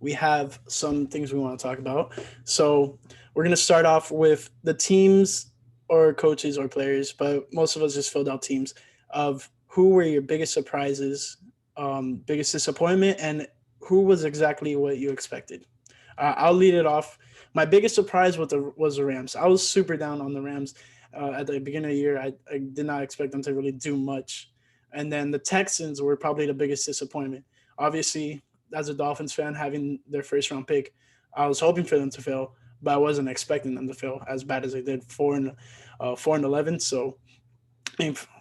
we have some things we want to talk about. So we're going to start off with the teams or coaches or players, but most of us just filled out teams of who were your biggest surprises, biggest disappointment, and who was exactly what you expected. I'll lead it off. My biggest surprise was the Rams. I was super down on the Rams at the beginning of the year. I did not expect them to really do much. And then the Texans were probably the biggest disappointment. Obviously, as a Dolphins fan, having their first round pick, I was hoping for them to fail, but I wasn't expecting them to fail as bad as they did 4-11. So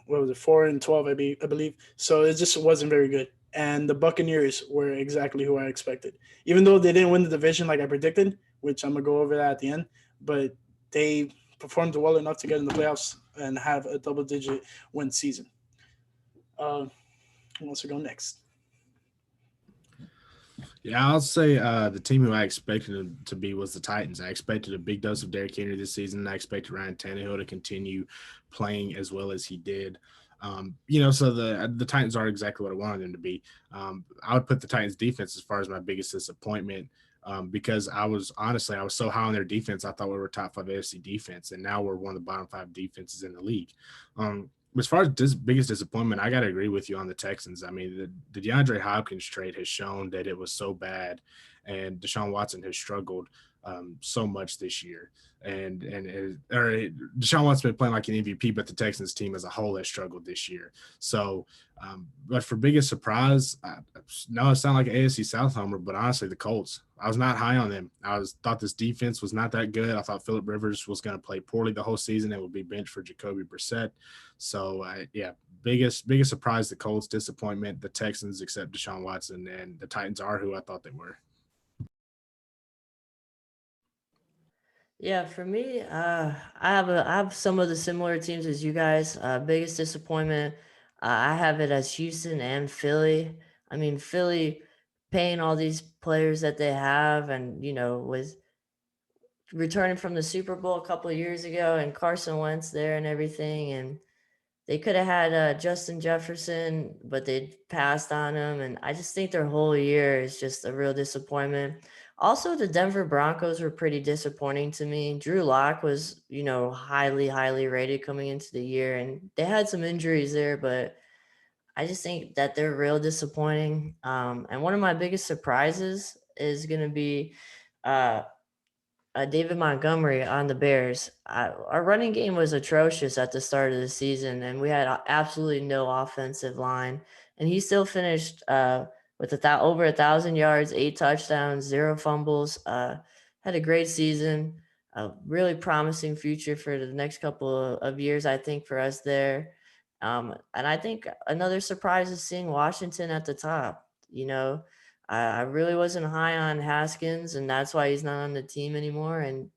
what was it, 4-12, I believe. So it just wasn't very good. And the Buccaneers were exactly who I expected, even though they didn't win the division like I predicted, which I'm gonna go over that at the end. But they performed well enough to get in the playoffs and have a double-digit win season. Who wants to go next? Yeah, I'll say the team who I expected them to be was the Titans. I expected a big dose of Derrick Henry this season. I expected Ryan Tannehill to continue playing as well as he did. So the Titans are exactly what I wanted them to be. I would put the Titans defense as far as my biggest disappointment, because I was so high on their defense. I thought we were top five AFC defense, and now we're one of the bottom five defenses in the league. As far as biggest disappointment, I got to agree with you on the Texans. I mean, the DeAndre Hopkins trade has shown that it was so bad, and Deshaun Watson has struggled so much this year. Deshaun Watson's been playing like an MVP, but the Texans team as a whole has struggled this year. So, but for biggest surprise, no, it sounded like an AFC South homer, but honestly, the Colts. I was not high on them. Thought this defense was not that good. I thought Philip Rivers was going to play poorly the whole season and would be benched for Jacoby Brissett. So, yeah, biggest surprise, the Colts. Disappointment, the Texans, except Deshaun Watson, and the Titans are who I thought they were. Yeah, for me, I have some of the similar teams as you guys. Biggest disappointment, I have it as Houston and Philly. I mean, Philly paying all these players that they have, and with returning from the Super Bowl a couple of years ago, and Carson Wentz there and everything, and they could have had Justin Jefferson, but they passed on him. And I just think their whole year is just a real disappointment. Also, the Denver Broncos were pretty disappointing to me. Drew Lock was, highly, highly rated coming into the year, and they had some injuries there, but I just think that they're real disappointing. And one of my biggest surprises is going to be uh, David Montgomery on the Bears. Our running game was atrocious at the start of the season, and we had absolutely no offensive line. And he still finished with over 1,000 yards, 8 touchdowns, zero fumbles. Had a great season. A really promising future for the next couple of years, I think, for us there. And I think another surprise is seeing Washington at the top. I really wasn't high on Haskins, and that's why he's not on the team anymore. And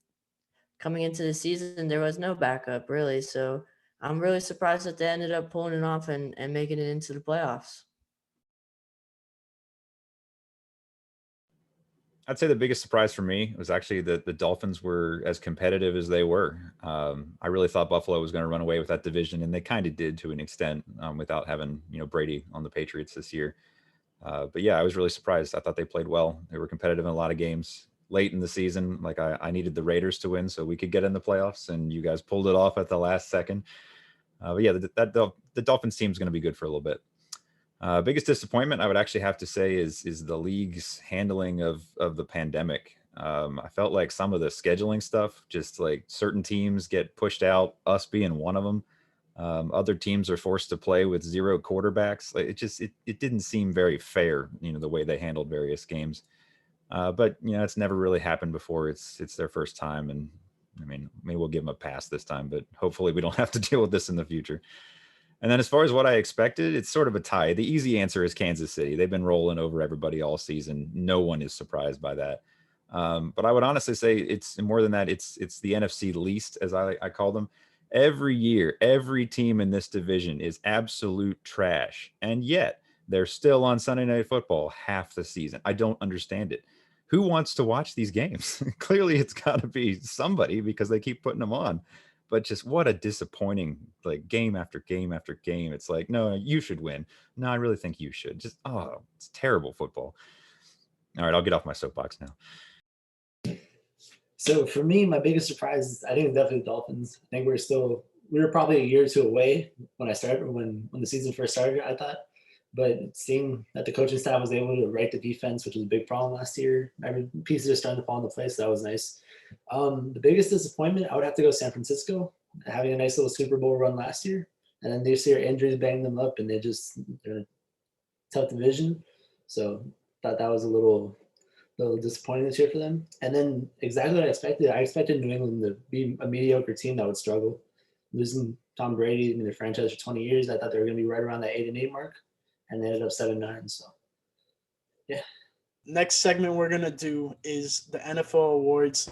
coming into the season, there was no backup really. So I'm really surprised that they ended up pulling it off and making it into the playoffs. I'd say the biggest surprise for me was actually that the Dolphins were as competitive as they were. I really thought Buffalo was going to run away with that division, and they kind of did to an extent, without having Brady on the Patriots this year. But yeah, I was really surprised. I thought they played well. They were competitive in a lot of games late in the season. Like I needed the Raiders to win so we could get in the playoffs, and you guys pulled it off at the last second. But yeah, the Dolphins team is going to be good for a little bit. Biggest disappointment I would actually have to say is the league's handling of the pandemic. I felt like some of the scheduling stuff, just like certain teams get pushed out, us being one of them. Other teams are forced to play with zero quarterbacks. Like it didn't seem very fair, the way they handled various games. But it's never really happened before. It's their first time, and I mean, maybe we'll give them a pass this time, but hopefully we don't have to deal with this in the future. And then as far as what I expected, it's sort of a tie. The easy answer is Kansas City. They've been rolling over everybody all season. No one is surprised by that. But I would honestly say it's more than that. It's the NFC least, as I call them. Every year, every team in this division is absolute trash. And yet they're still on Sunday Night Football half the season. I don't understand it. Who wants to watch these games? Clearly it's got to be somebody because they keep putting them on. But just what a disappointing, like, game after game after game. It's like, no, you should win. No, I really think you should. Just, oh, it's terrible football. All right, I'll get off my soapbox now. So for me, my biggest surprise is I think it's definitely the Dolphins. I think we were probably a year or two away when the season first started, I thought. But seeing that the coaching staff was able to write the defense, which was a big problem last year, every pieces are starting to fall into place. So that was nice. The biggest disappointment, I would have to go San Francisco, having a nice little Super Bowl run last year. And then this year injuries banged them up and they're in a tough division. So thought that was a little disappointing this year for them. And then exactly what I expected. I expected New England to be a mediocre team that would struggle. Losing Tom Brady in their franchise for 20 years, I thought they were going to be right around that 8-8 mark, and they ended up 7-9. So, yeah. Next segment we're gonna do is the NFL awards.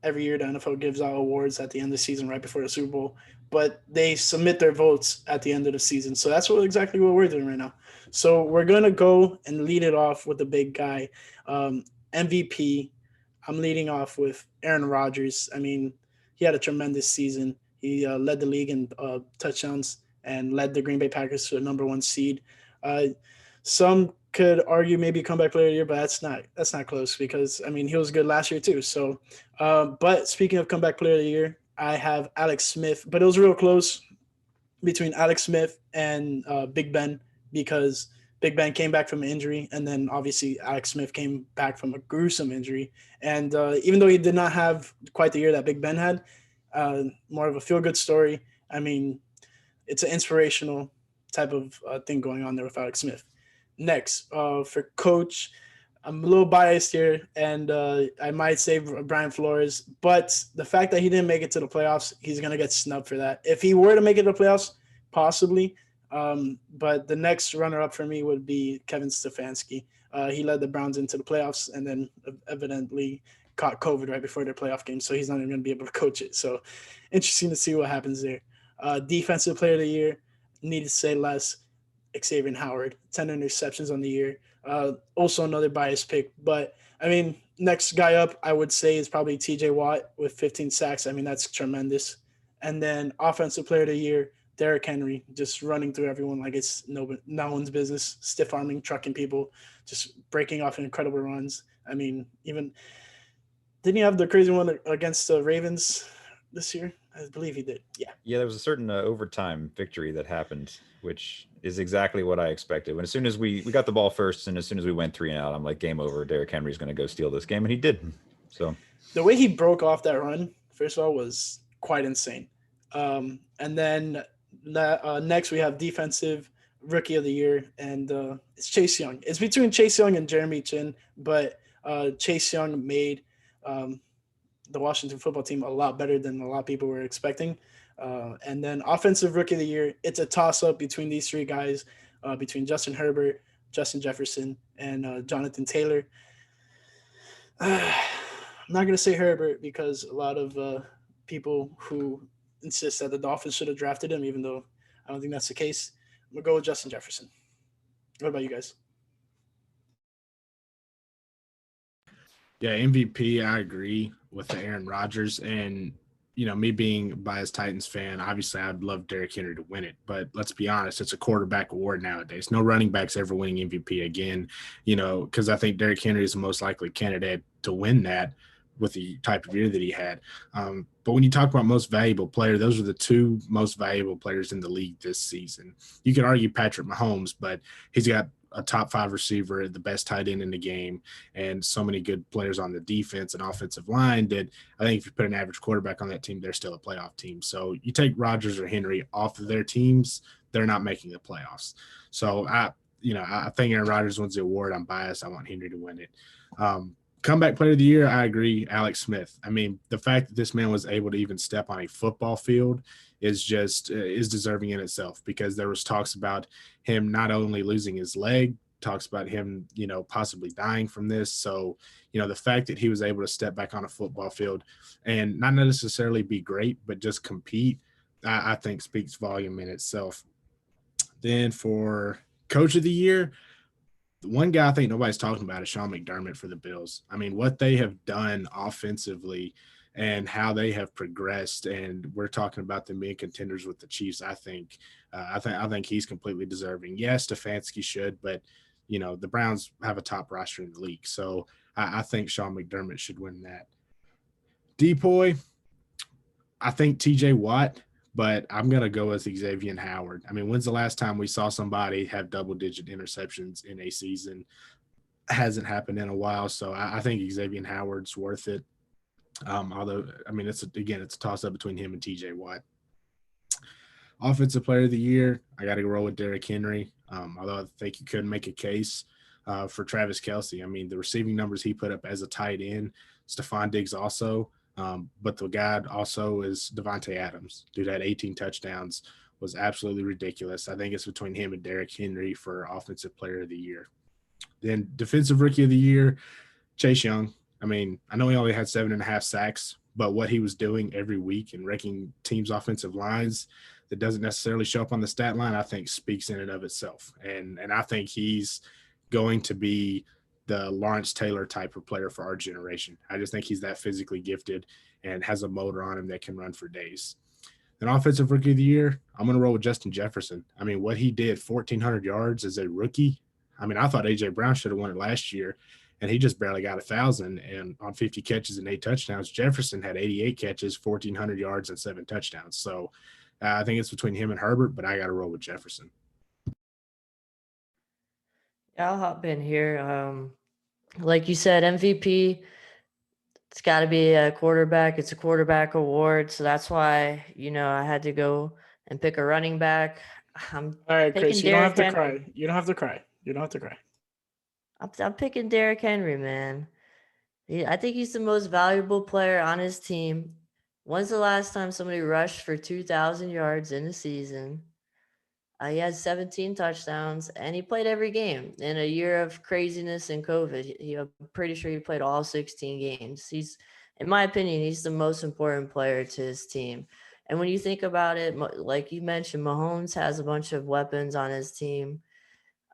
Every year the NFL gives out awards at the end of the season, right before the Super Bowl, but they submit their votes at the end of the season. So that's exactly what we're doing right now. So we're gonna go and lead it off with the big guy, MVP. I'm leading off with Aaron Rodgers. I mean, he had a tremendous season. He led the league in touchdowns and led the Green Bay Packers to a number 1 seed. Some could argue maybe comeback player of the year, but that's not close because I mean he was good last year too. So, but speaking of comeback player of the year, I have Alex Smith, but it was real close between Alex Smith and Big Ben because Big Ben came back from an injury, and then obviously Alex Smith came back from a gruesome injury. And even though he did not have quite the year that Big Ben had, more of a feel-good story. I mean, it's an inspirational type of thing going on there with Alex Smith. Next, for coach, I'm a little biased here, and I might say Brian Flores, but the fact that he didn't make it to the playoffs, he's going to get snubbed for that. If he were to make it to the playoffs, possibly, but the next runner-up for me would be Kevin Stefanski. He led the Browns into the playoffs and then evidently caught COVID right before their playoff game, so he's not even going to be able to coach it. So interesting to see what happens there. Defensive player of the year, need to say less, Xavier Howard, 10 interceptions on the year. Also another biased pick, but I mean, next guy up, I would say is probably TJ Watt with 15 sacks. I mean, that's tremendous. And then offensive player of the year, Derrick Henry, just running through everyone like it's no one's business, stiff arming, trucking people, just breaking off incredible runs. I mean, even didn't he have the crazy one against the Ravens this year? I believe he did. Yeah. Yeah, there was a certain overtime victory that happened, which is exactly what I expected. When as soon as we got the ball first, and as soon as we went 3 and out, I'm like, game over. Derrick Henry's going to go steal this game, and he did. So the way he broke off that run, first of all, was quite insane. And then next we have defensive rookie of the year, and it's Chase Young. It's between Chase Young and Jeremy Chin, but Chase Young made the Washington football team a lot better than a lot of people were expecting. And then offensive rookie of the year, it's a toss-up between these 3 guys, between Justin Herbert, Justin Jefferson, and Jonathan Taylor. I'm not going to say Herbert because a lot of people who insist that the Dolphins should have drafted him, even though I don't think that's the case. I'm going to go with Justin Jefferson. What about you guys? Yeah, MVP, I agree with the Aaron Rodgers. And, you know, me being a biased Titans fan, obviously I'd love Derrick Henry to win it. But let's be honest, it's a quarterback award nowadays. No running backs ever winning MVP again, you know, because I think Derrick Henry is the most likely candidate to win that with the type of year that he had. But when you talk about most valuable player, those are the 2 most valuable players in the league this season. You could argue Patrick Mahomes, but he's got a top 5 receiver, the best tight end in the game, and so many good players on the defense and offensive line that I think if you put an average quarterback on that team, they're still a playoff team. So you take Rodgers or Henry off of their teams, they're not making the playoffs. So I think Aaron Rodgers wins the award. I'm biased. I want Henry to win it. Comeback player of the year, I agree, Alex Smith. I mean, the fact that this man was able to even step on a football field is deserving in itself, because there was talks about him not only losing his leg, talks about him, you know, possibly dying from this. So, you know, the fact that he was able to step back on a football field and not necessarily be great, but just compete, I think speaks volume in itself. Then for coach of the year, the one guy I think nobody's talking about is Sean McDermott for the Bills. I mean, what they have done offensively and how they have progressed, and we're talking about them being contenders with the Chiefs. I think he's completely deserving. Yes, Stefanski should, but the Browns have a top roster in the league. So I think Sean McDermott should win that. Depoy, I think TJ Watt, but I'm going to go with Xavier Howard. I mean, when's the last time we saw somebody have double-digit interceptions in a season? Hasn't happened in a while, so I think Xavier Howard's worth it. Although, I mean, it's a toss-up between him and TJ Watt. Offensive Player of the Year, I got to roll with Derrick Henry, although I think you could make a case for Travis Kelce. I mean, the receiving numbers he put up as a tight end, Stephon Diggs also, but the guy also is Devontae Adams. Dude had 18 touchdowns, was absolutely ridiculous. I think it's between him and Derrick Henry for Offensive Player of the Year. Then Defensive Rookie of the Year, Chase Young. I mean, I know he only had 7.5 sacks, but what he was doing every week and wrecking teams' offensive lines that doesn't necessarily show up on the stat line, I think speaks in and of itself. And I think he's going to be the Lawrence Taylor type of player for our generation. I just think he's that physically gifted and has a motor on him that can run for days. Then Offensive Rookie of the Year, I'm going to roll with Justin Jefferson. I mean, what he did, 1,400 yards as a rookie. I mean, I thought A.J. Brown should have won it last year, and he just barely got 1,000 and on 50 catches and 8 touchdowns. Jefferson had 88 catches, 1,400 yards, and 7 touchdowns. So I think it's between him and Herbert, but I got to roll with Jefferson. Yeah, I'll hop in here. Like you said, MVP, it's got to be a quarterback. It's a quarterback award. So that's why, I had to go and pick a running back. I'm All right, Chris, picking you don't have Derrick to Henry. cry. You don't have to cry. You don't have to cry. I'm picking Derrick Henry, man. I think he's the most valuable player on his team. When's the last time somebody rushed for 2,000 yards in a season? He has 17 touchdowns, and he played every game in a year of craziness and COVID. I'm pretty sure he played all 16 games. In my opinion, he's the most important player to his team. And when you think about it, like you mentioned, Mahomes has a bunch of weapons on his team.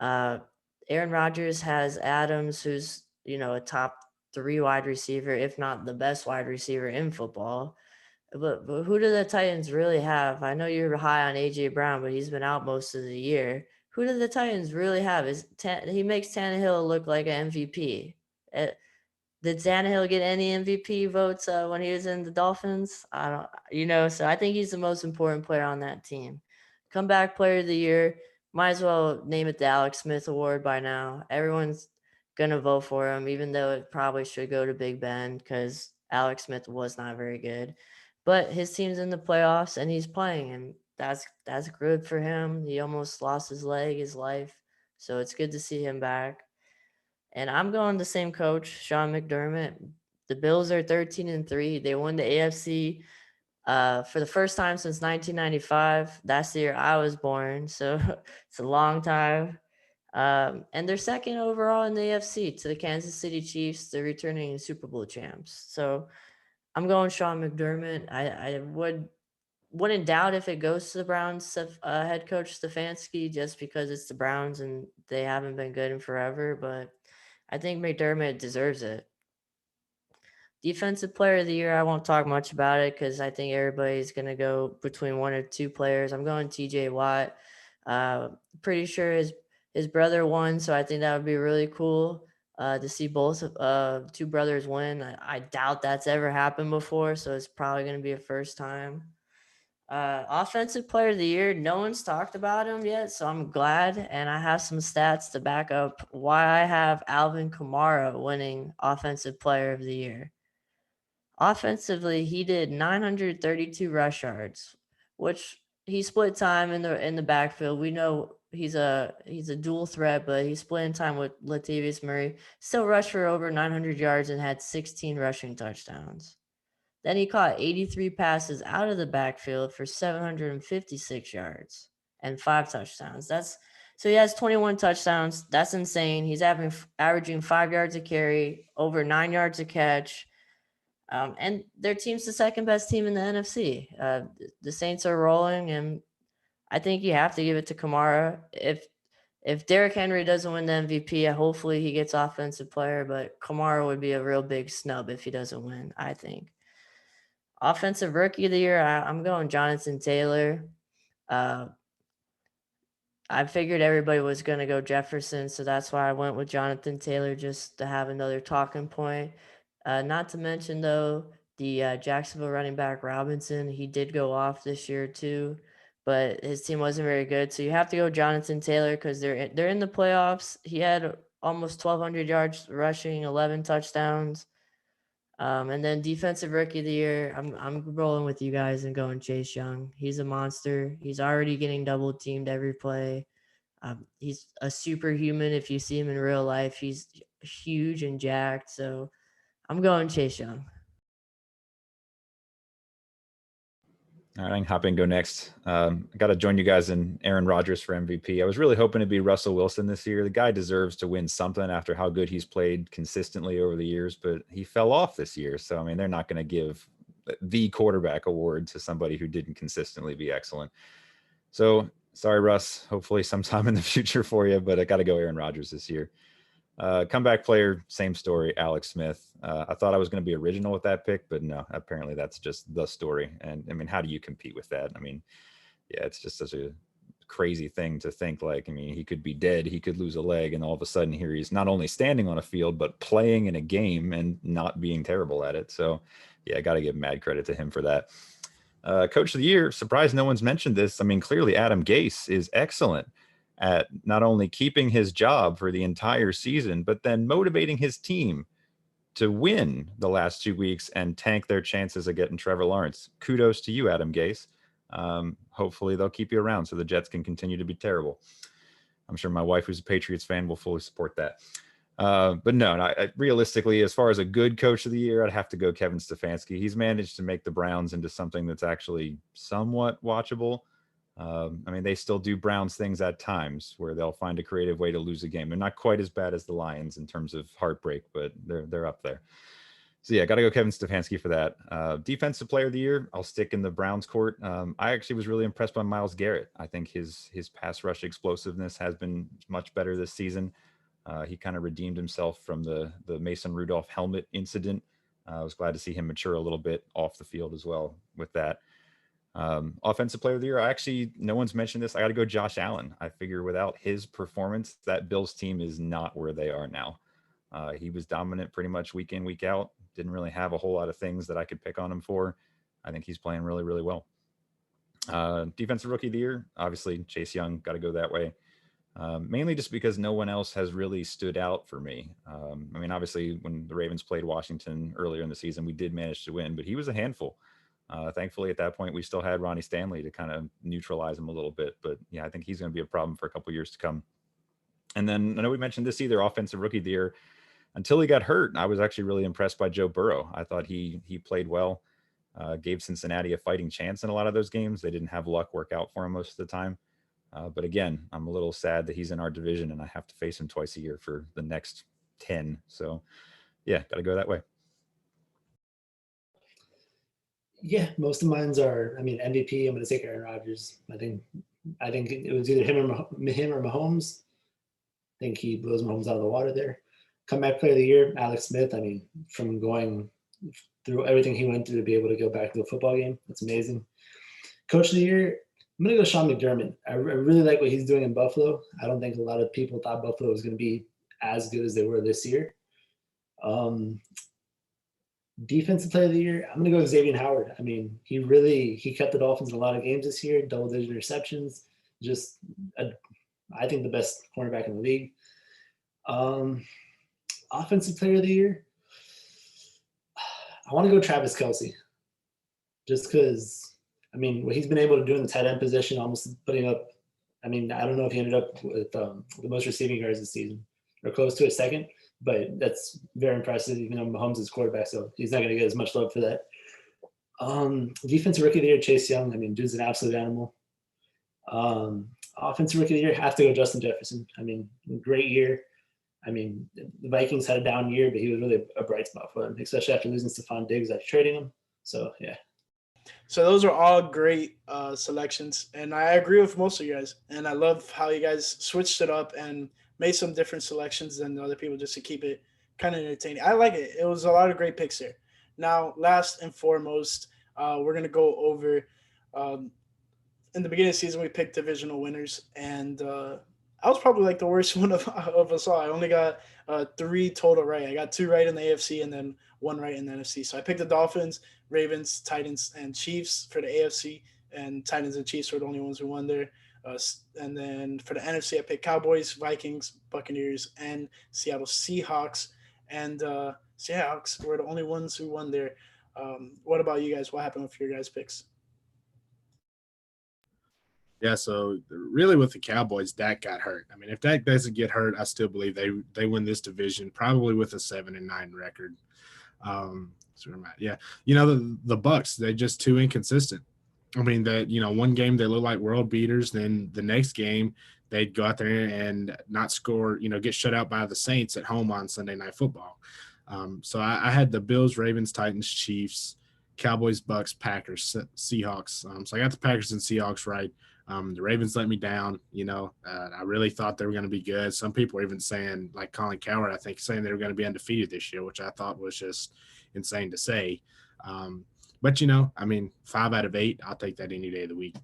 Aaron Rodgers has Adams, who's, a top 3 wide receiver, if not the best wide receiver in football. But who do the Titans really have? I know you're high on AJ Brown, but he's been out most of the year. Who do the Titans really have? He makes Tannehill look like an MVP. Did Tannehill get any MVP votes when he was in the Dolphins? I don't, so I think he's the most important player on that team. Comeback Player of the Year, might as well name it the Alex Smith Award by now. Everyone's gonna vote for him, even though it probably should go to Big Ben because Alex Smith was not very good. But his team's in the playoffs and he's playing, and that's good for him. He almost lost his leg, his life, so it's good to see him back. And I'm going the same coach, Sean McDermott. The Bills are 13-3. They won the AFC for the first time since 1995. That's the year I was born, so it's a long time. And they're second overall in the AFC to the Kansas City Chiefs, the returning Super Bowl champs. So I'm going Sean McDermott. I wouldn't doubt if it goes to the Browns head coach Stefanski, just because it's the Browns and they haven't been good in forever. But I think McDermott deserves it. Defensive Player of the Year, I won't talk much about it because I think everybody's going to go between one or two players. I'm going TJ Watt. Pretty sure his brother won, so I think that would be really cool to see both two brothers win. I doubt that's ever happened before, so it's probably going to be a first time. Offensive Player of the Year, no one's talked about him yet, so I'm glad, and I have some stats to back up why I have Alvin Kamara winning Offensive Player of the Year. Offensively, he did 932 rush yards, which he split time in the backfield. We know he's a dual threat, but he's splitting time with Latavius Murray. Still rushed for over 900 yards and had 16 rushing touchdowns. Then he caught 83 passes out of the backfield for 756 yards and 5 touchdowns. So he has 21 touchdowns. That's insane. He's averaging 5 yards a carry, over 9 yards a catch. And their team's the second best team in the NFC. The Saints are rolling, and I think you have to give it to Kamara. If Derrick Henry doesn't win the MVP, hopefully he gets Offensive Player, but Kamara would be a real big snub if he doesn't win, I think. Offensive Rookie of the Year, I'm going Jonathan Taylor. I figured everybody was going to go Jefferson, so that's why I went with Jonathan Taylor just to have another talking point. Not to mention, though, the Jacksonville running back Robinson, he did go off this year too, but his team wasn't very good. So you have to go Jonathan Taylor because they're in the playoffs. He had almost 1,200 yards rushing, 11 touchdowns. And then defensive rookie of the year, I'm rolling with you guys and going Chase Young. He's a monster. He's already getting double teamed every play. He's a superhuman. If you see him in real life, he's huge and jacked. So I'm going Chase Young. All right, I can hop in, go next. I got to join you guys in Aaron Rodgers for MVP. I was really hoping to be Russell Wilson this year. The guy deserves to win something after how good he's played consistently over the years, but he fell off this year. So, I mean, they're not going to give the quarterback award to somebody who didn't consistently be excellent. So, sorry, Russ. Hopefully sometime in the future for you, but I got to go Aaron Rodgers this year. Comeback player, same story, Alex Smith. I thought I was going to be original with that pick, but no, apparently that's just the story. And I mean, how do you compete with that? I mean, yeah, it's just such a crazy thing to think. Like, I mean, he could be dead, he could lose a leg, and all of a sudden here he's not only standing on a field, but playing in a game and not being terrible at it. So yeah, I got to give mad credit to him for that. Coach of the year, surprised no one's mentioned this. I mean, clearly Adam Gase is excellent at not only keeping his job for the entire season, but then motivating his team to win the last 2 weeks and tank their chances of getting Trevor Lawrence. Kudos to you, Adam Gase. Hopefully they'll keep you around so the Jets can continue to be terrible. I'm sure my wife, who's a Patriots fan, will fully support that. But no, realistically, as far as a good coach of the year, I'd have to go Kevin Stefanski. He's managed to make the Browns into something that's actually somewhat watchable. I mean, they still do Browns things at times where they'll find a creative way to lose a game. They're not quite as bad as the Lions in terms of heartbreak, but they're up there. So yeah, got to go Kevin Stefanski for that. Defensive player of the year, I'll stick in the Browns court. I actually was really impressed by Myles Garrett. I think his pass rush explosiveness has been much better this season. He kind of redeemed himself from the Mason Rudolph helmet incident. I was glad to see him mature a little bit off the field as well with that. Offensive player of the year, no one's mentioned this. I got to go Josh Allen. I figure without his performance, that Bills team is not where they are now. He was dominant pretty much week in, week out. Didn't really have a whole lot of things that I could pick on him for. I think he's playing really, really well. Defensive rookie of the year, obviously Chase Young, got to go that way. Mainly just because no one else has really stood out for me. I mean, obviously when the Ravens played Washington earlier in the season, we did manage to win, but he was a handful. Thankfully, at that point, we still had Ronnie Stanley to kind of neutralize him a little bit. But yeah, I think he's going to be a problem for a couple years to come. And then I know we mentioned this either offensive rookie of the year. Until he got hurt, I was actually really impressed by Joe Burrow. I thought he played well, gave Cincinnati a fighting chance in a lot of those games. They didn't have luck work out for him most of the time. But again, I'm a little sad that he's in our division and I have to face him twice a year for the next 10. So yeah, got to go that way. Yeah, most of mine's are. I mean, MVP. I'm going to take Aaron Rodgers. I think it was either him or Mahomes. I think he blows Mahomes out of the water there. Comeback player of the year, Alex Smith. I mean, from going through everything he went through to be able to go back to a football game, that's amazing. Coach of the year, I'm going to go Sean McDermott. I really like what he's doing in Buffalo. I don't think a lot of people thought Buffalo was going to be as good as they were this year. Defensive player of the year, I'm going to go Xavier Howard. I mean, he kept the Dolphins in a lot of games this year, double-digit interceptions. I think the best cornerback in the league. Offensive player of the year, I want to go Travis Kelce. Just because, I mean, what he's been able to do in the tight end position, almost putting up, I mean, I don't know if he ended up with the most receiving yards this season or close to a second, but that's very impressive, even though Mahomes is quarterback, so he's not going to get as much love for that. Defensive rookie of the year, Chase Young. I mean, dude's an absolute animal. Offensive rookie of the year, have to go Justin Jefferson. I mean, great year. I mean, the Vikings had a down year, but he was really a bright spot for them, especially after losing Stephon Diggs after trading him. So, yeah. So those are all great selections, and I agree with most of you guys. And I love how you guys switched it up and made some different selections than other people just to keep it kind of entertaining. I like it. It was a lot of great picks here. Now, last and foremost, we're going to go over in the beginning of the season we picked divisional winners, and I was probably like the worst one of us all. I only got 3 total right. I got 2 right in the AFC and then 1 right in the NFC. So I picked the Dolphins, Ravens, Titans, and Chiefs for the AFC, and Titans and Chiefs were the only ones who won there. And then for the NFC, I picked Cowboys, Vikings, Buccaneers, and Seattle Seahawks. And Seahawks were the only ones who won there. What about you guys? What happened with your guys' picks? Yeah, so really with the Cowboys, Dak got hurt. I mean, if Dak doesn't get hurt, I still believe they win this division, probably with a 7-9 record. So where am I? Yeah, the Bucks, they're just too inconsistent. I mean, that one game they look like world beaters, then the next game they'd go out there and not score, get shut out by the Saints at home on Sunday Night Football. So I had the Bills, Ravens, Titans, Chiefs, Cowboys, Bucks, Packers, Seahawks. So I got the Packers and Seahawks right. The Ravens let me down. I really thought they were going to be good. Some people were even saying, like Colin Cowherd, I think, saying they were going to be undefeated this year, which I thought was just insane to say. But, I mean, 5 out of 8, I'll take that any day of the week.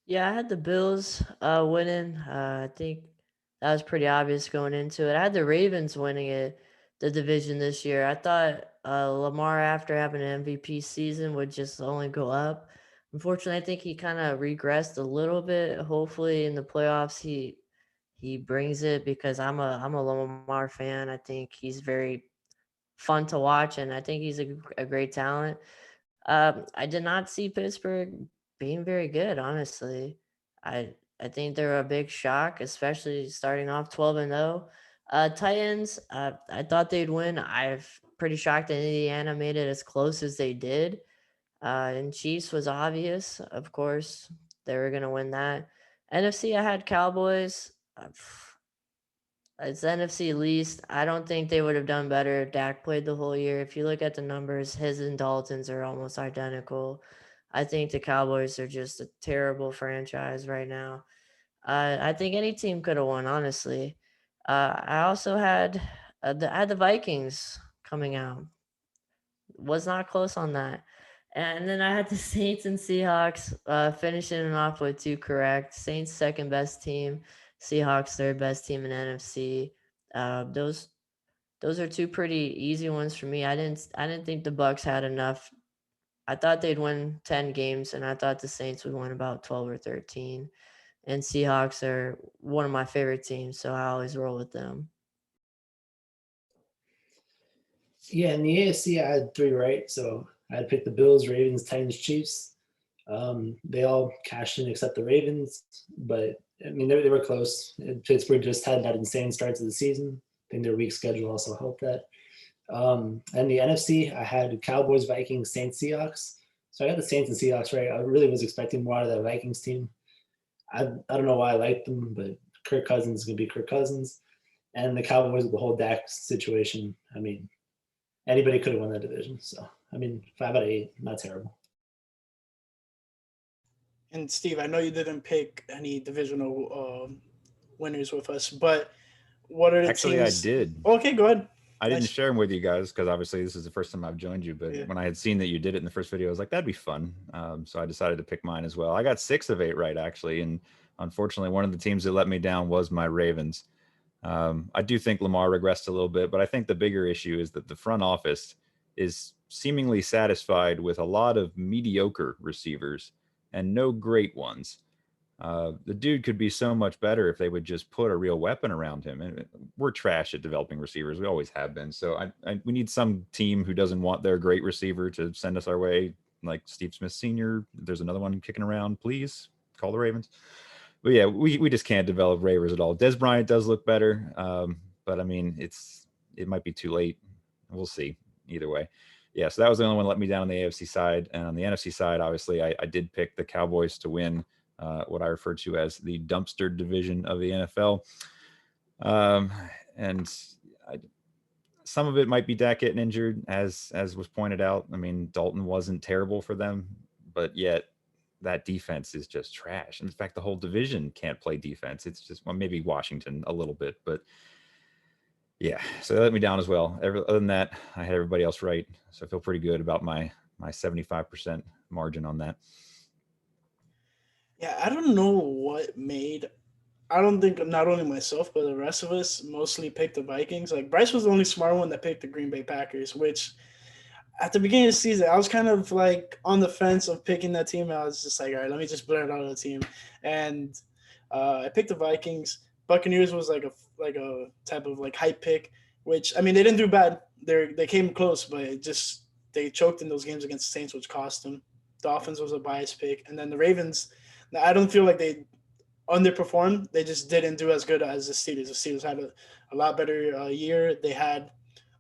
Yeah, I had the Bills winning. I think that was pretty obvious going into it. I had the Ravens winning the division this year. I thought Lamar, after having an MVP season, would just only go up. Unfortunately, I think he kind of regressed a little bit. Hopefully, in the playoffs, he brings it, because I'm a Lamar fan. I think he's very fun to watch, and I think he's a great talent. I did not see Pittsburgh being very good, honestly. I think they're a big shock, especially starting off 12-0. Titans, I thought they'd win. I'm pretty shocked that Indiana made it as close as they did. And Chiefs was obvious, of course, they were gonna win that. NFC, I had Cowboys. It's NFC least. I don't think they would have done better if Dak played the whole year. If you look at the numbers, his and Dalton's are almost identical. I think the Cowboys are just a terrible franchise right now. I think any team could have won, honestly. I also had I had the Vikings coming out. Was not close on that. And then I had the Saints and Seahawks finishing it off with 2 correct. Saints second best team, Seahawks third best team in NFC. Those are 2 pretty easy ones for me. I didn't think the Bucks had enough. I thought they'd win 10 games, and I thought the Saints would win about 12 or 13. And Seahawks are one of my favorite teams, so I always roll with them. Yeah, in the AFC, I had 3 right. So I had picked the Bills, Ravens, Titans, Chiefs. They all cashed in except the Ravens, but I mean, they were close. Pittsburgh just had that insane start to the season. I think their weak schedule also helped that. And the NFC, I had Cowboys, Vikings, Saints, Seahawks. So I got the Saints and Seahawks right. I really was expecting more out of that Vikings team. I don't know why I liked them, but Kirk Cousins is going to be Kirk Cousins. And the Cowboys with the whole Dak situation, I mean, anybody could have won that division. So, I mean, 5 out of 8, not terrible. And Steve, I know you didn't pick any divisional winners with us, but what are the Actually, teams? I did. Okay, go ahead. I didn't share them with you guys because obviously this is the first time I've joined you. But when I had seen that you did it in the first video, I was like, that'd be fun. So I decided to pick mine as well. I got 6 of 8 right, actually. And unfortunately, one of the teams that let me down was my Ravens. I do think Lamar regressed a little bit, but I think the bigger issue is that the front office is seemingly satisfied with a lot of mediocre receivers and no great ones. The dude could be so much better if they would just put a real weapon around him. And we're trash at developing receivers. We always have been. So we need some team who doesn't want their great receiver to send us our way, like Steve Smith Sr. There's another one kicking around. Please call the Ravens. But yeah, we just can't develop Ravers at all. Des Bryant does look better, but I mean, it might be too late. We'll see. Either way. Yeah, so that was the only one that let me down on the AFC side. And on the NFC side, obviously, I did pick the Cowboys to win what I refer to as the dumpster division of the NFL. Some of it might be Dak getting injured, as was pointed out. I mean, Dalton wasn't terrible for them, but yet that defense is just trash. In fact, the whole division can't play defense. It's just, well, maybe Washington a little bit, but yeah, so they let me down as well. Other than that, I had everybody else right, so I feel pretty good about my my 75% margin on that. Yeah, I don't know what made. I don't think not only myself but the rest of us mostly picked the Vikings. Like Bryce was the only smart one that picked the Green Bay Packers, which at the beginning of the season I was kind of like on the fence of picking that team. I was just like, all right, let me just blur it out of the team, and I picked the Vikings. Buccaneers was like a type of like hype pick, which I mean they didn't do bad. They came close, but it just they choked in those games against the Saints, which cost them. Dolphins was a bias pick, and then the Ravens. I don't feel like they underperformed. They just didn't do as good as the Steelers. The Steelers had a lot better year. They had,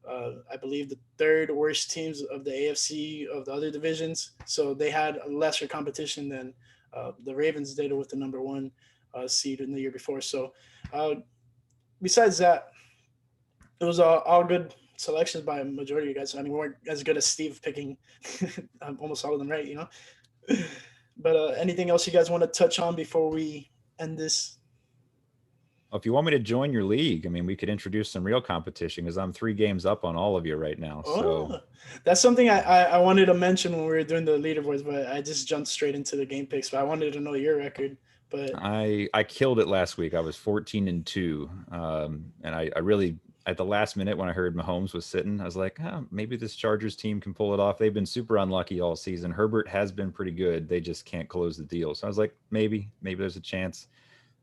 I believe, the third worst teams of the AFC of the other divisions. So they had a lesser competition than the Ravens did with the number one seed in the year before. So besides that, it was all good selections by a majority of you guys. I mean, we weren't as good as Steve picking almost all of them right, you know? But anything else you guys want to touch on before we end this? Well, if you want me to join your league, I mean, we could introduce some real competition because I'm 3 games up on all of you right now. So that's something I wanted to mention when we were doing the leaderboards, but I just jumped straight into the game picks. But I wanted to know your record. But I killed it last week. I was 14-2, and I really at the last minute when I heard Mahomes was sitting, I was like, maybe this Chargers team can pull it off. They've been super unlucky all season. Herbert has been pretty good. They just can't close the deal. So I was like, maybe there's a chance.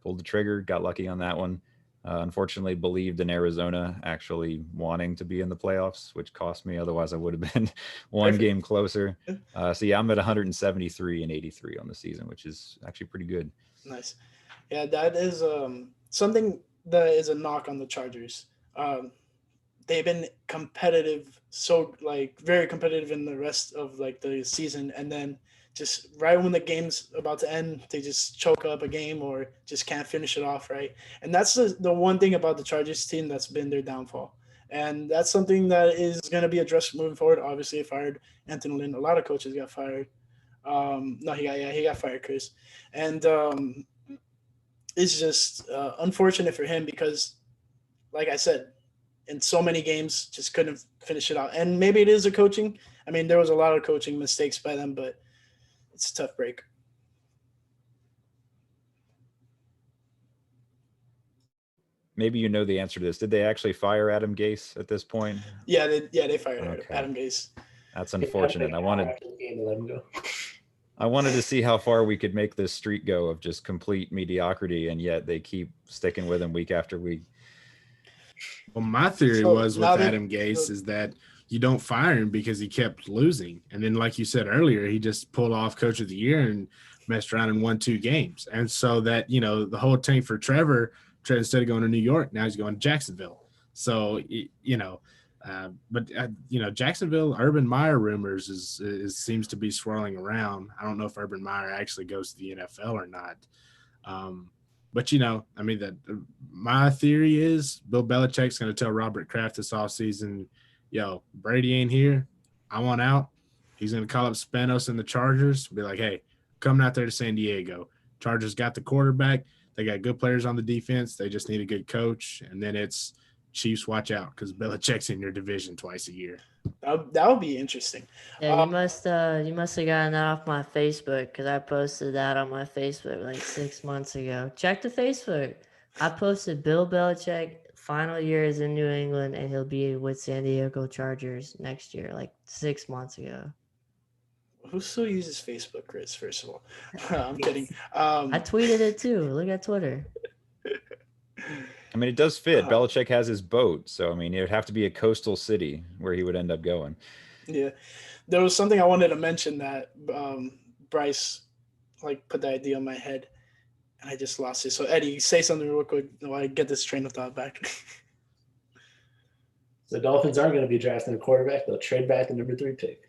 Pulled the trigger, got lucky on that one. Unfortunately, believed in Arizona actually wanting to be in the playoffs, which cost me. Otherwise, I would have been one game closer. So yeah, I'm at 173-83 on the season, which is actually pretty good. Nice. Yeah, that is something that is a knock on the Chargers. They've been competitive, so like very competitive in the rest of like the season, and then just right when the game's about to end, they just choke up a game or just can't finish it off right. And that's the one thing about the Chargers team that's been their downfall. And that's something that is going to be addressed moving forward. Obviously, they fired Anthony Lynn. A lot of coaches got fired. No, he got fired, Chris. And it's just unfortunate for him because, like I said, in so many games, just couldn't finish it out. And maybe it is a coaching. I mean, there was a lot of coaching mistakes by them, but it's a tough break. Maybe you know the answer to this. Did they actually fire Adam Gase at this point? Yeah, they fired Adam Gase. That's unfortunate. I wanted to see how far we could make this streak go of just complete mediocrity, and yet they keep sticking with him week after week. Well, my theory was with Adam Gase is that you don't fire him because he kept losing. And then, like you said earlier, he just pulled off Coach of the Year and messed around and won 2 games. And so that, the whole tank for Trevor, instead of going to New York, now he's going to Jacksonville. So, Jacksonville, Urban Meyer rumors seems to be swirling around. I don't know if Urban Meyer actually goes to the NFL or not. But my theory is Bill Belichick's going to tell Robert Kraft this offseason, Brady ain't here. I want out. He's going to call up Spanos and the Chargers, be like, hey, coming out there to San Diego. Chargers got the quarterback. They got good players on the defense. They just need a good coach. And then it's Chiefs, watch out because Belichick's in your division twice a year. That would be interesting. Yeah, you must have gotten that off my Facebook because I posted that on my Facebook like 6 months ago. Check the Facebook. I posted Bill Belichick final year is in New England and he'll be with San Diego Chargers next year, like 6 months ago. Who still uses Facebook, Chris? First of all, I'm kidding. I tweeted it too. Look at Twitter. I mean, it does fit. Belichick has his boat, so I mean, it would have to be a coastal city where he would end up going. Yeah, there was something I wanted to mention that Bryce put the idea in my head, and I just lost it. So Eddie, say something real quick while I get this train of thought back. The Dolphins aren't going to be drafting a quarterback; they'll trade back the number 3 pick.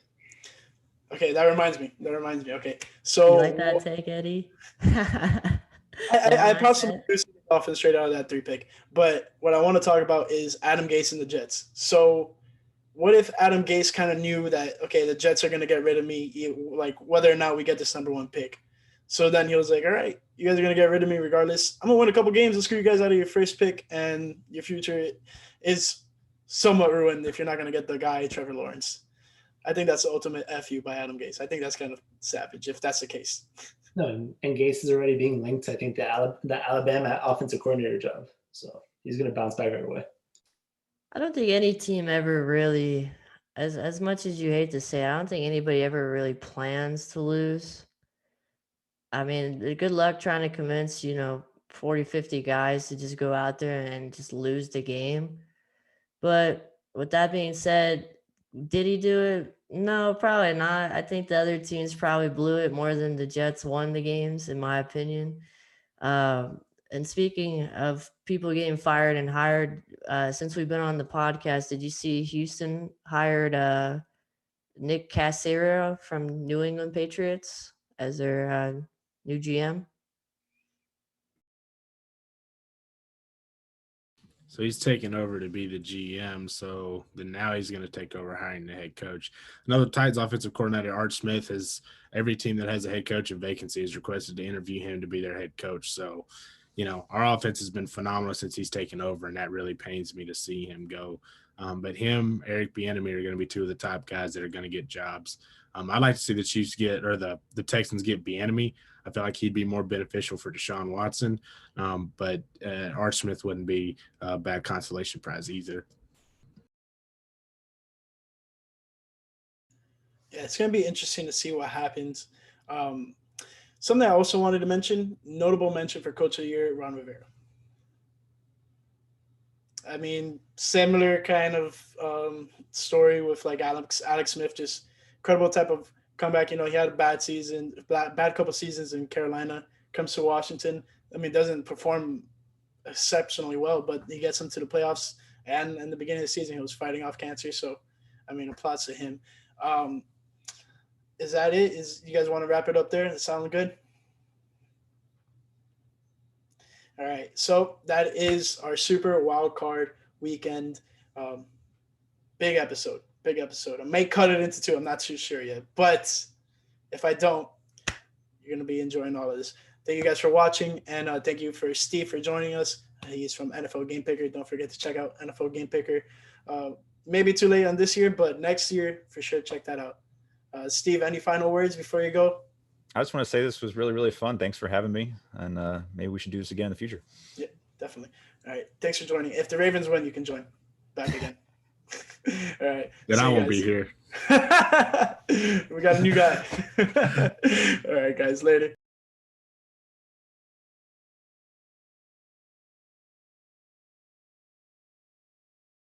Okay, that reminds me. Okay, so you like that take, Eddie? I possibly do see the Dolphins straight out of that 3 pick. But what I want to talk about is Adam Gase and the Jets. So what if Adam Gase kind of knew that, okay, the Jets are going to get rid of me, whether or not we get this number 1 pick. So then he was like, all right, you guys are going to get rid of me regardless. I'm going to win a couple games and screw you guys out of your first pick, and your future is somewhat ruined if you're not going to get the guy, Trevor Lawrence. I think that's the ultimate FU by Adam Gase. I think that's kind of savage if that's the case. No, and Gase is already being linked to, I think, the Alabama offensive coordinator job. So he's going to bounce back right away. I don't think any team ever really, as much as you hate to say, I don't think anybody ever really plans to lose. I mean, good luck trying to convince, 40, 50 guys to just go out there and just lose the game. But with that being said, did he do it? No, probably not. I think the other teams probably blew it more than the Jets won the games, in my opinion. And speaking of people getting fired and hired, since we've been on the podcast, did you see Houston hired Nick Caserio from New England Patriots as their new GM? So he's taking over to be the GM. So then now he's going to take over hiring the head coach. Another Titans offensive coordinator, Art Smith, has every team that has a head coach in vacancy is requested to interview him to be their head coach. So, our offense has been phenomenal since he's taken over, and that really pains me to see him go. But him, Eric Bieniemy are going to be two of the top guys that are going to get jobs. I'd like to see the Chiefs get, or the Texans get Bieniemy. I feel like he'd be more beneficial for Deshaun Watson. But Art Smith wouldn't be a bad consolation prize either. Yeah, it's going to be interesting to see what happens. Something I also wanted to mention, notable mention for Coach of the Year, Ron Rivera. I mean, similar kind of story with like Alex Smith, just incredible type of comeback. He had a bad season, bad couple seasons in Carolina, comes to Washington. I mean, doesn't perform exceptionally well, but he gets them to the playoffs. And in the beginning of the season, he was fighting off cancer. So, I mean, applause to him. Is that it? You guys want to wrap it up there? That sound good? All right. So that is our Super Wild Card Weekend. Big episode. I may cut it into 2. I'm not too sure yet. But if I don't, you're going to be enjoying all of this. Thank you guys for watching. And thank you for Steve for joining us. He's from NFL Game Picker. Don't forget to check out NFL Game Picker. Maybe too late on this year, but next year, for sure, check that out. Steve, any final words before you go? I just want to say this was really, really fun. Thanks for having me. And maybe we should do this again in the future. Yeah, definitely. All right. Thanks for joining. If the Ravens win, you can join back again. All right. Then I won't be here. We got a new guy. All right, guys. Later.